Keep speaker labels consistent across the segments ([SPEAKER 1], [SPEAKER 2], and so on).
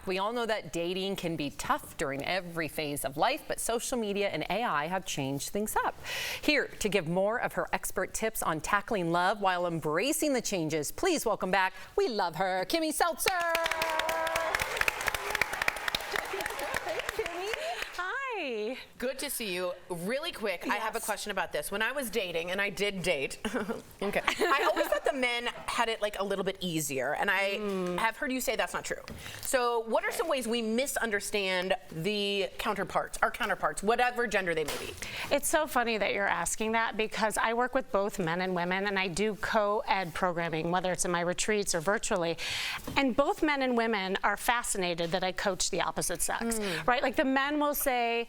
[SPEAKER 1] back. We all know that dating can be tough during every phase of life, but social media and AI have changed things up. Here to give more of her expert tips on tackling love while embracing the changes, please welcome back, we love her, Kimmy Seltzer. Hi.
[SPEAKER 2] Good to see you. Really quick, yes. I have a question about this. When I was dating, and I did date, okay, I always thought the men had it like a little bit easier, and I have heard you say that's not true. So what are some ways we misunderstand the counterparts, our counterparts, whatever gender they may be?
[SPEAKER 3] It's so funny that you're asking that, because I work with both men and women, and I do co-ed programming, whether it's in my retreats or virtually, and both men and women are fascinated that I coach the opposite sex, right? Like the men will say,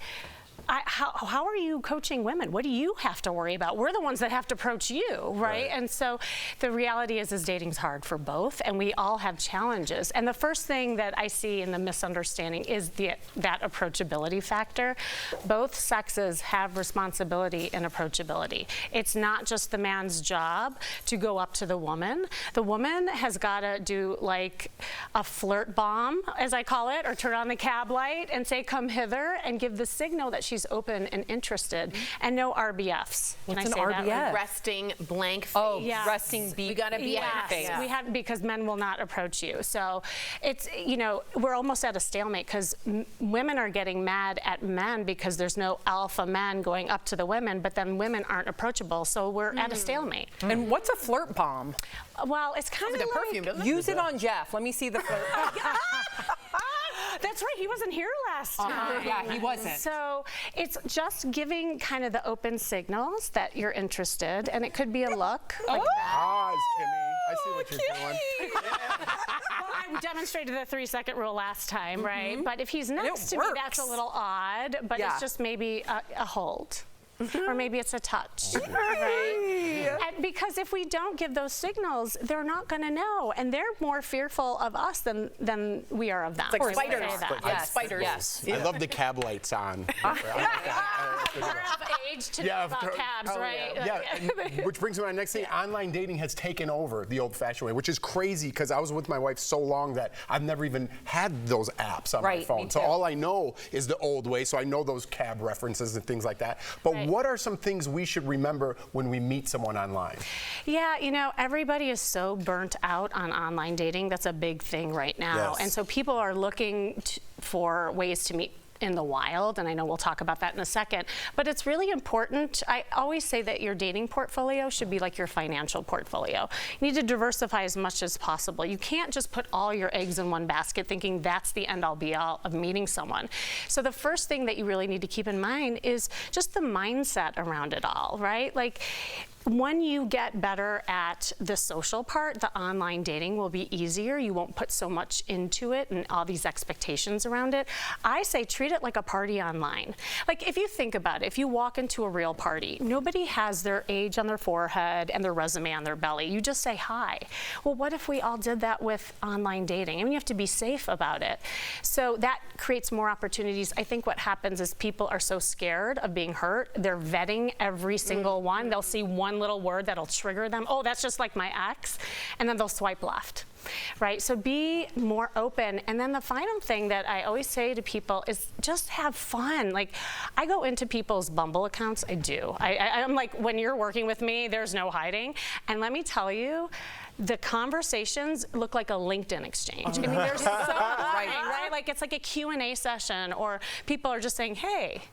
[SPEAKER 3] how are you coaching women? What do you have to worry about? We're the ones that have to approach you, right? And so the reality is dating's hard for both, and we all have challenges. And the first thing that I see in the misunderstanding is that approachability factor. Both sexes have responsibility in approachability. It's not just the man's job to go up to the woman. The woman has got to do like a flirt bomb, as I call it, or turn on the cab light and say, come hither, and give the signal that she's open and interested, and no RBFs.
[SPEAKER 1] What's an RBF?
[SPEAKER 2] That? Resting blank face.
[SPEAKER 1] Oh, yes. Resting
[SPEAKER 2] we gotta be
[SPEAKER 3] yes.
[SPEAKER 2] face.
[SPEAKER 3] We have, because men will not approach you. So it's, you know, we're almost at a stalemate, because women are getting mad at men because there's no alpha men going up to the women, but then women aren't approachable. So we're at a stalemate.
[SPEAKER 1] And what's a flirt bomb?
[SPEAKER 3] Well, it's kind of like
[SPEAKER 2] perfume, doesn't it?
[SPEAKER 1] Use it on Jeff. Let me see the flirt.
[SPEAKER 3] That's right, he wasn't here last time.
[SPEAKER 1] Yeah, he wasn't.
[SPEAKER 3] So it's just giving kind of the open signals that you're interested, and it could be a look like that.
[SPEAKER 4] Kimmy. I see what you're doing.
[SPEAKER 3] Well, I demonstrated the 3-second rule last time, right? But if he's next to me, that's a little odd, but it's just maybe a hold. Or maybe it's a touch, right? And because if we don't give those signals, they're not going to know, and they're more fearful of us than we are of them.
[SPEAKER 2] It's like spiders.
[SPEAKER 1] Yes.
[SPEAKER 2] Spiders.
[SPEAKER 1] Yes.
[SPEAKER 4] I love the cab lights on.
[SPEAKER 3] We're of age to know about cabs, right?
[SPEAKER 4] Yeah, and which brings me to my next thing. Online dating has taken over the old-fashioned way, which is crazy, because I was with my wife so long that I've never even had those apps on my phone. So all I know is the old way, so I know those cab references and things like that. But what are some things we should remember when we meet someone online?
[SPEAKER 3] Yeah, you know, everybody is so burnt out on online dating. That's a big thing right now. And so people are looking for ways to meet in the wild, and I know we'll talk about that in a second, but it's really important. I always say that your dating portfolio should be like your financial portfolio. You need to diversify as much as possible. You can't just put all your eggs in one basket thinking that's the end all be all of meeting someone. So the first thing that you really need to keep in mind is just the mindset around it all, right? Like, when you get better at the social part, the online dating will be easier. You won't put so much into it and all these expectations around it. I say treat it like a party online. Like, if you think about it, if you walk into a real party, nobody has their age on their forehead and their resume on their belly. You just say hi. Well, what if we all did that with online dating? I mean, you have to be safe about it. So that creates more opportunities. I think what happens is people are so scared of being hurt, they're vetting every single one. They'll see one little word that'll trigger them. Oh, that's just like my ex. And then they'll swipe left, right? So be more open. And then the final thing that I always say to people is just have fun. Like, I go into people's Bumble accounts. I do. I'm like, when you're working with me, there's no hiding. And let me tell you, the conversations look like a LinkedIn exchange. I mean, they're so right? Like, it's like a Q&A session, or people are just saying, hey.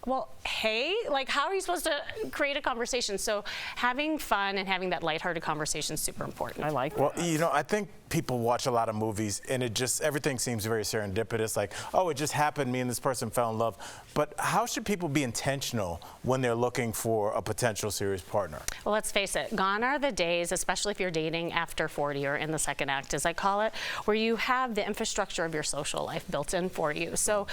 [SPEAKER 3] Well, hey, like, how are you supposed to create a conversation? So having fun and having that lighthearted conversation is super important.
[SPEAKER 1] I like that.
[SPEAKER 5] Well, you know, I think people watch a lot of movies, and everything seems very serendipitous. Like, oh, it just happened, me and this person fell in love. But how should people be intentional when they're looking for a potential serious partner?
[SPEAKER 3] Well, let's face it, gone are the days, especially if you're dating after 40 or in the second act, as I call it, where you have the infrastructure of your social life built in for you. So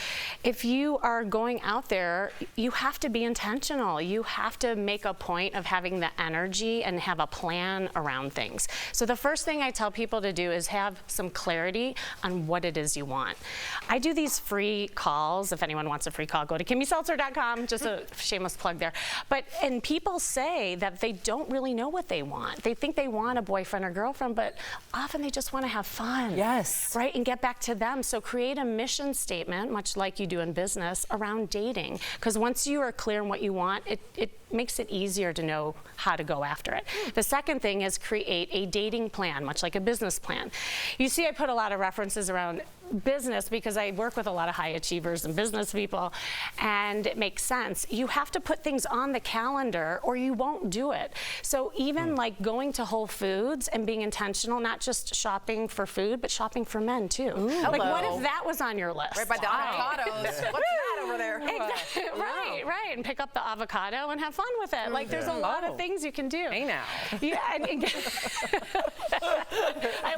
[SPEAKER 3] if you are going out there, you have to be intentional. You have to make a point of having the energy and have a plan around things. So the first thing I tell people to do do is have some clarity on what it is you want. I do these free calls. If anyone wants a free call, go to KimmySeltzer.com, just a shameless plug there. And people say that they don't really know what they want. They think they want a boyfriend or girlfriend, but often they just want to have fun.
[SPEAKER 1] Yes.
[SPEAKER 3] Right, and get back to them. So create a mission statement, much like you do in business, around dating. Because once you are clear on what you want, it makes it easier to know how to go after it. The second thing is create a dating plan, much like a business plan. You see, I put a lot of references around business because I work with a lot of high achievers and business people, and it makes sense. You have to put things on the calendar or you won't do it. So even like going to Whole Foods and being intentional, not just shopping for food, but shopping for men too. Like what if that was on your list?
[SPEAKER 2] Right by the avocados. What's that over there?
[SPEAKER 3] Right, and pick up the avocado and have fun with it. Like there's a lot of things you can do.
[SPEAKER 1] Hey now.
[SPEAKER 3] Yeah, and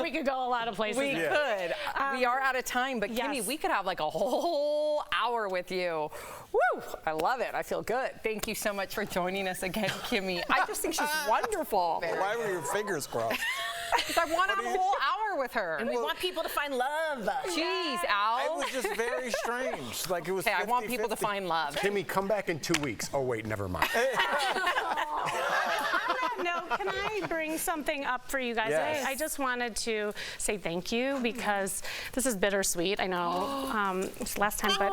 [SPEAKER 3] we could go a lot of places.
[SPEAKER 1] We could. We are out of time, but Kimmy, we could have like a whole hour with you. Woo! I love it. I feel good. Thank you so much for joining us again, Kimmy. I just think she's wonderful.
[SPEAKER 5] Why were your fingers crossed?
[SPEAKER 1] Because I want to have a whole hour with her.
[SPEAKER 2] And we want people to find love.
[SPEAKER 1] Jeez, Al.
[SPEAKER 5] It was just very strange. Like it was.
[SPEAKER 1] Hey, I want people to find love.
[SPEAKER 4] Kimmy, come back in 2 weeks. Oh wait, never mind.
[SPEAKER 3] No, can I bring something up for you guys?
[SPEAKER 5] Yes.
[SPEAKER 3] I just wanted to say thank you because this is bittersweet. I know it's last time, but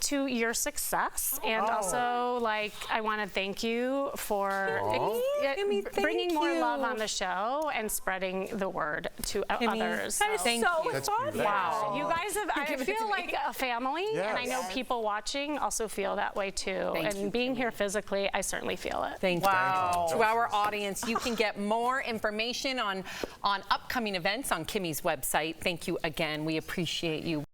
[SPEAKER 3] to your success, and also like I want to thank you for bringing more love on the show and spreading the word to others.
[SPEAKER 1] That is so fun.
[SPEAKER 3] Wow, you guys have. I feel like a family, and I know
[SPEAKER 2] Yes.
[SPEAKER 3] people watching also feel that way too. And being here physically, I certainly feel it.
[SPEAKER 1] Thank you. To our audience, you can get more information on upcoming events on Kimmy's website. Thank you again. We appreciate you.